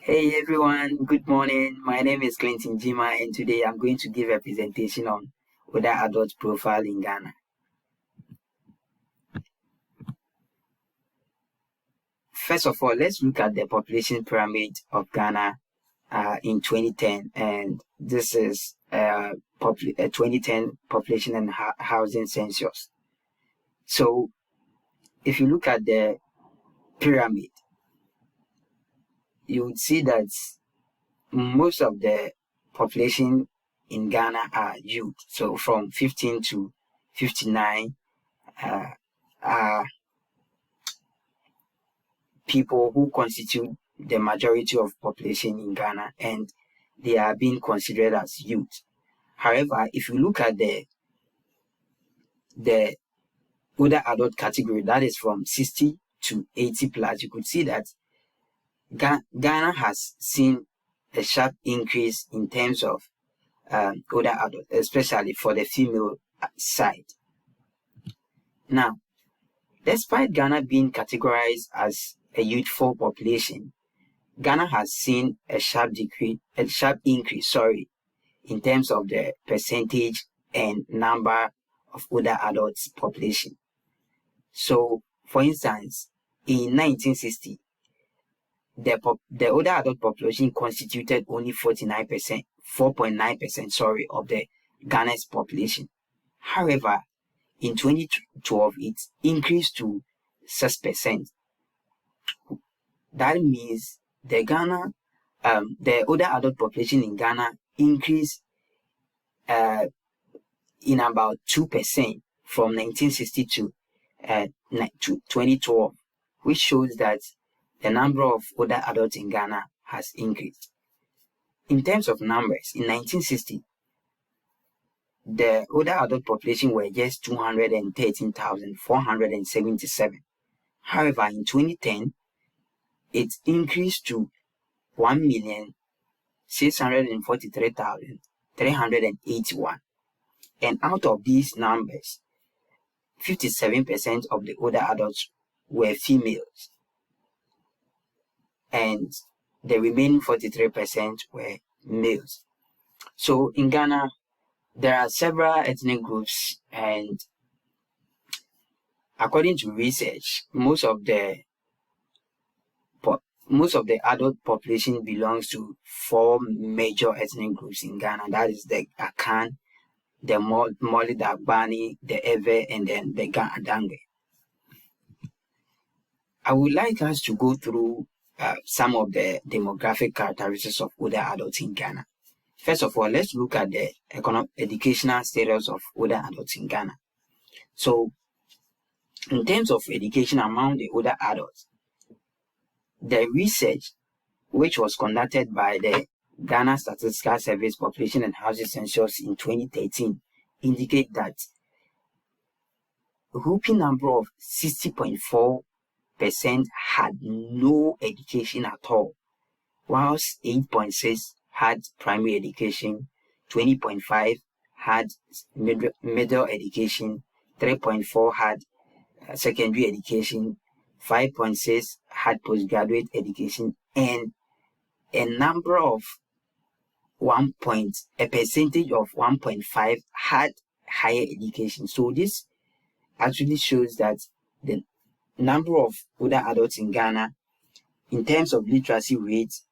Hey everyone, good morning. My name is Clinton Jima, and today I'm going to give a presentation on older adult profile in Ghana. First of all, let's look at the population pyramid of Ghana in 2010, and this is a 2010 population and housing census. So, if you look at the pyramid, you would see that most of the population in Ghana are youth. So, from 15 to 59 are people who constitute the majority of population in Ghana, and they are being considered as youth. However, if you look at the older adult category, that is from 60 to 80 plus, you could see that Ghana has seen a sharp increase in terms of older adult, especially for the female side. Now, despite Ghana being categorized as a youthful population, Ghana has seen a sharp increase, in terms of the percentage and number of older adults population. So, for instance, in 1960, the older adult population constituted only 4.9%, of the Ghana's population. However, in 2012, it increased to 6%. That means the older adult population in Ghana increased in about 2% from 1960 to 2012, which shows that the number of older adults in Ghana has increased. In terms of numbers, in 1960, the older adult population were just 213,477. However, in 2010, it increased to 1,643,381. And out of these numbers, 57% of the older adults were females, and the remaining 43% were males. So in Ghana, there are several ethnic groups, and according to research, most of the adult population belongs to 4 major ethnic groups in Ghana. That is the Akan, the Moli, the Agbani, the Ewe, and then the Adange. I would like us to go through some of the demographic characteristics of older adults in Ghana. First of all, let's look at the educational status of older adults in Ghana. So, in terms of education among the older adults, the research which was conducted by the Ghana Statistical Service Population and Housing Census in 2013 indicate that a whopping number of 60.4% had no education at all, whilst 8.6% had primary education, 20.5% had middle education, 3.4% had secondary education, 5.6% had postgraduate education, and a percentage of 1.5% had higher education. So this actually shows that the number of older adults in Ghana, in terms of literacy rates,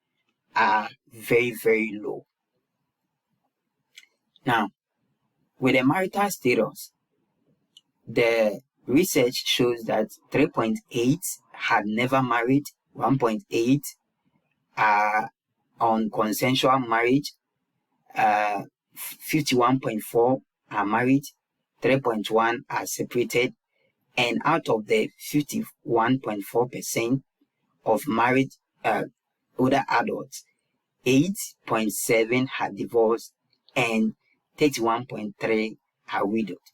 are very, very low. Now, with the marital status, the research shows that 3.8% had never married, 1.8% are on consensual marriage, 51.4% are married, 3.1% are separated, and out of the 51.4% of married older adults, 8.7% had divorced and 31.3% are widowed.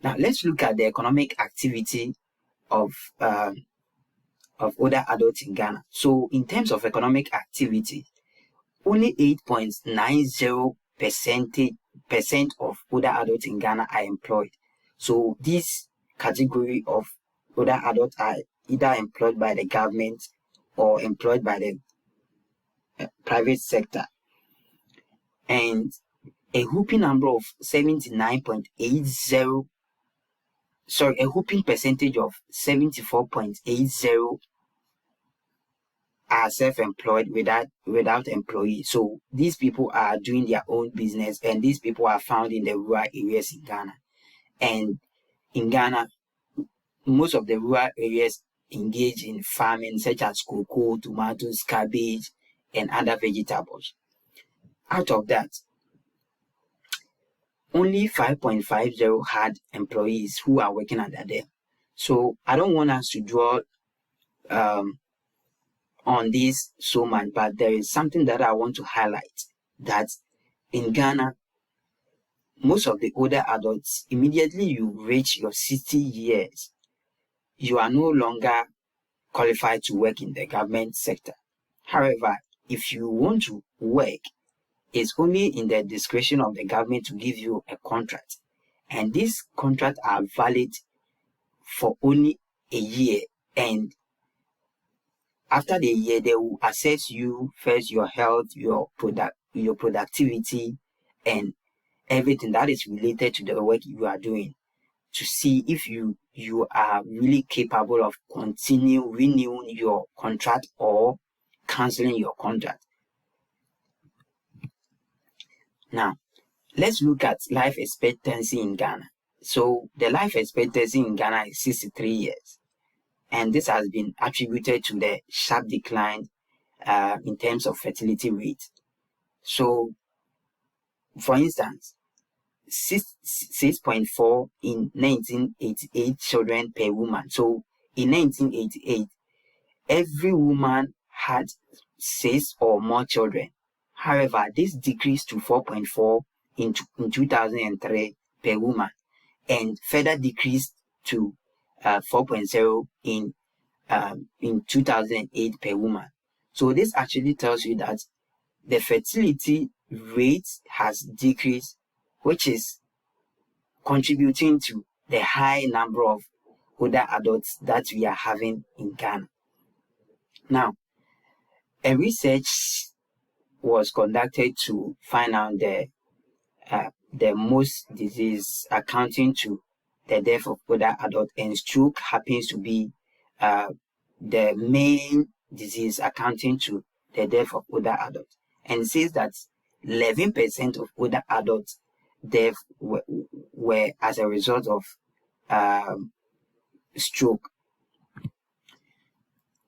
Now let's look at the economic activity of older adults in Ghana. So in terms of economic activity, only 8.90% of older adults in Ghana are employed. So this category of older adults are either employed by the government or employed by the private sector, and a whooping number of 79.80, a whooping percentage of 74.80 are self-employed without employees. So these people are doing their own business, and these people are found in the rural areas in Ghana. And in Ghana, most of the rural areas engage in farming such as cocoa, tomatoes, cabbage, and other vegetables. Out of that, only 5.50 had employees who are working under them. So I don't want us to dwell on this so much, but there is something that I want to highlight, that in Ghana, most of the older adults, immediately you reach your 60 years, you are no longer qualified to work in the government sector. However, if you want to work, it's only in the discretion of the government to give you a contract. And these contracts are valid for only a year. And after the year, they will assess you first, your health, your productivity, and everything that is related to the work you are doing, to see if you are really capable of renewing your contract or canceling your contract. Now, let's look at life expectancy in Ghana. So the life expectancy in Ghana is 63 years. And this has been attributed to the sharp decline in terms of fertility rate. So, for instance, 6.4 in 1988 children per woman. So, in 1988, every woman had 6 or more children. However, this decreased to 4.4 in 2003 per woman, and further decreased to 4.0 in 2008 per woman. So this actually tells you that the fertility rate has decreased, which is contributing to the high number of older adults that we are having in Ghana. Now, a research was conducted to find out the most disease accounting to the death of older adults, and stroke happens to be the main disease accounting to the death of older adults. And it says that 11% of older adults' deaths were as a result of stroke.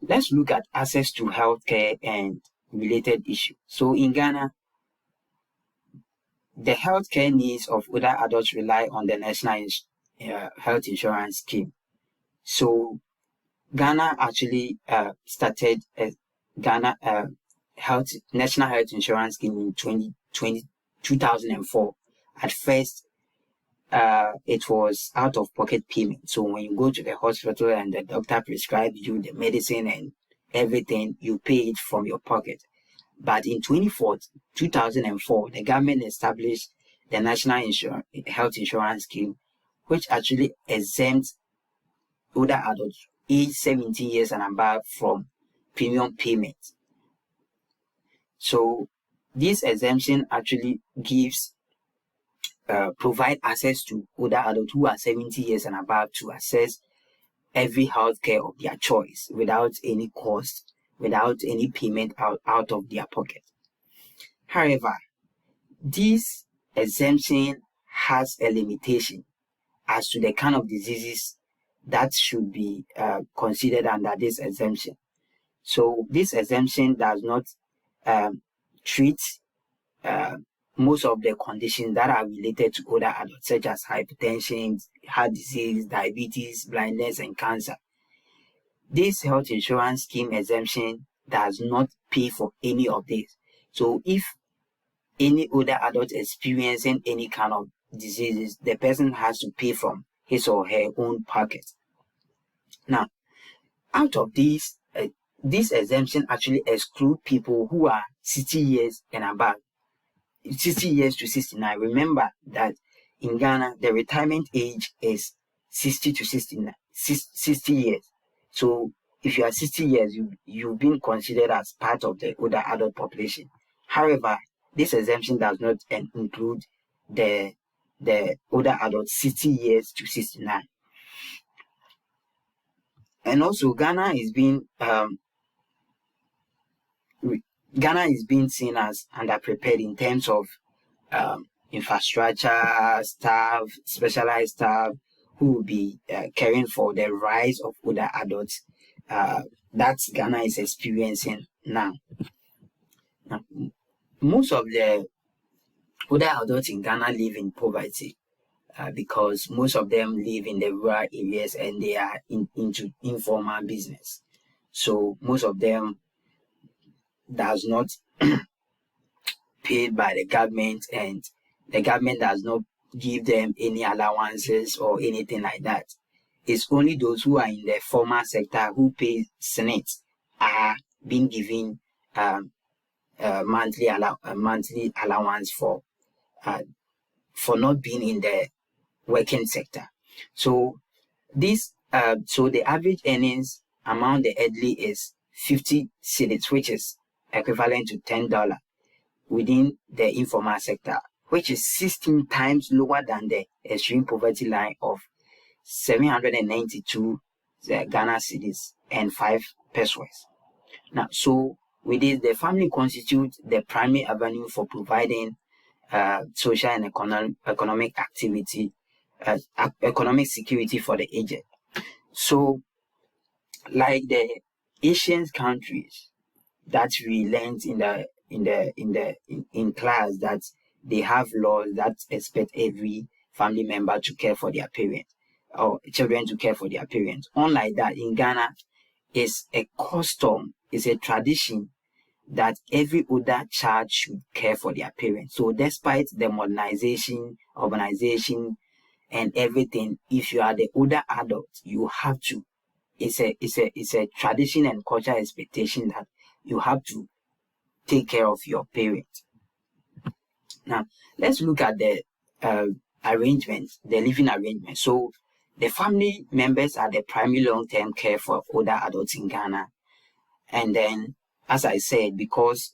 Let's look at access to healthcare and related issues. So in Ghana, the healthcare needs of older adults rely on the National Health Insurance Scheme. So Ghana actually started a Ghana National Health Insurance Scheme in 2004. At first, it was out of pocket payment. So when you go to the hospital and the doctor prescribes you the medicine and everything, you pay it from your pocket. But in 2004, the government established the National Health Insurance Scheme, which actually exempts older adults aged 17 years and above from premium payment. So this exemption actually provide access to older adults who are 70 years and above to access every healthcare of their choice without any cost, without any payment out of their pocket. However, this exemption has a limitation as to the kind of diseases that should be considered under this exemption. So this exemption does not treat most of the conditions that are related to older adults, such as hypertension, heart disease, diabetes, blindness, and cancer. This health insurance scheme exemption does not pay for any of this. So if any older adult experiencing any kind of diseases, the person has to pay from his or her own pocket. Now, out of this exemption actually exclude people who are 60 years and above, 60 years to 69. Remember that in Ghana, the retirement age is 60 to 69, 60 years. So if you are 60 years, you've been considered as part of the older adult population. However, this exemption does not include the older adults 60 years to 69. And also, Ghana is being seen as underprepared in terms of infrastructure, staff, specialized staff who will be caring for the rise of older adults that Ghana is experiencing now. Most of the older adults in Ghana live in poverty because most of them live in the rural areas and they are into informal business. So most of them does not paid by the government, and the government does not give them any allowances or anything like that. It's only those who are in the formal sector who pay Senate are being given monthly allowance for not being in the working sector. So this so the average earnings among the elderly is 50 cedis, which is equivalent to $10 within the informal sector, which is 16 times lower than the extreme poverty line of 792 Ghana cedis and 5 pesos. Now, so with this, the family constitutes the primary avenue for providing social and economic activity, economic security for the aged. So, like the Asian countries that we learned in class, that they have laws that expect every family member to care for their parents or children to care for their parents. Unlike that, in Ghana, it's a custom, it's a tradition that every older child should care for their parents. So despite the modernization, urbanization, and everything, if you are the older adult, you have to. It's a tradition and cultural expectation that you have to take care of your parents. Now, let's look at the arrangement, the living arrangement. So, the family members are the primary long-term care for older adults in Ghana. And then, as I said, because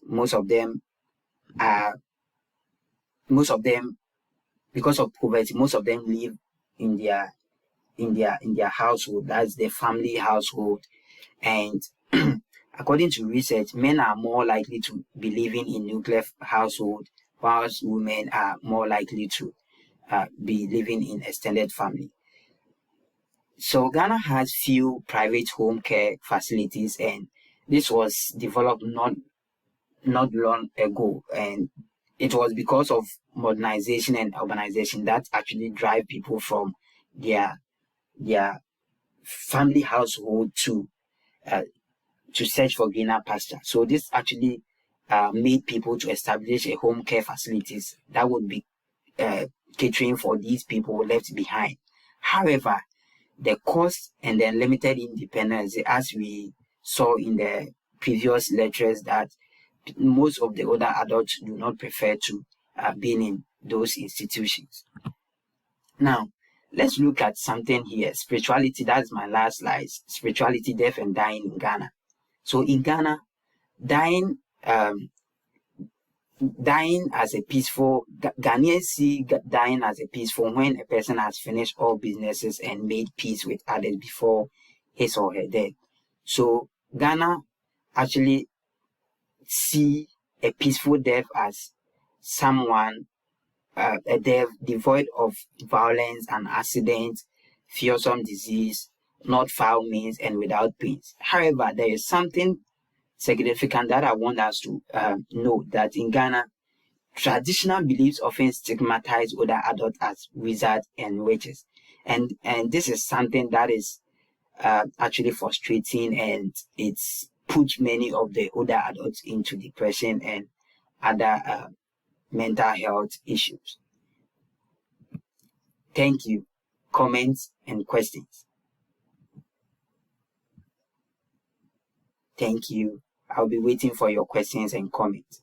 because of poverty, most of them live in their household. That's the family household. And according to research, men are more likely to be living in nuclear household, whilst women are more likely to be living in extended family. So Ghana has few private home care facilities, and this was developed not long ago, and it was because of modernization and urbanization that actually drive people from their family household to search for greener pasture. So this actually made people to establish a home care facilities that would be catering for these people left behind. However, the cost and the limited independence, as we saw in the previous lectures, that most of the older adults do not prefer to being in those institutions. Now, let's look at something here. Spirituality, that's my last slide. Spirituality, death and dying in Ghana. So in Ghana, dying as a peaceful, Ghanaians see dying as a peaceful when a person has finished all businesses and made peace with others before his or her death. So Ghana actually see a peaceful death as someone, a death devoid of violence, an accident, fearsome disease, not foul means, and without pains. However, there is something significant that I want us to note, that in Ghana, traditional beliefs often stigmatize older adults as wizards and witches. And this is something that is actually frustrating, and it's put many of the older adults into depression and other mental health issues. Thank you. Comments and questions? Thank you. I'll be waiting for your questions and comments.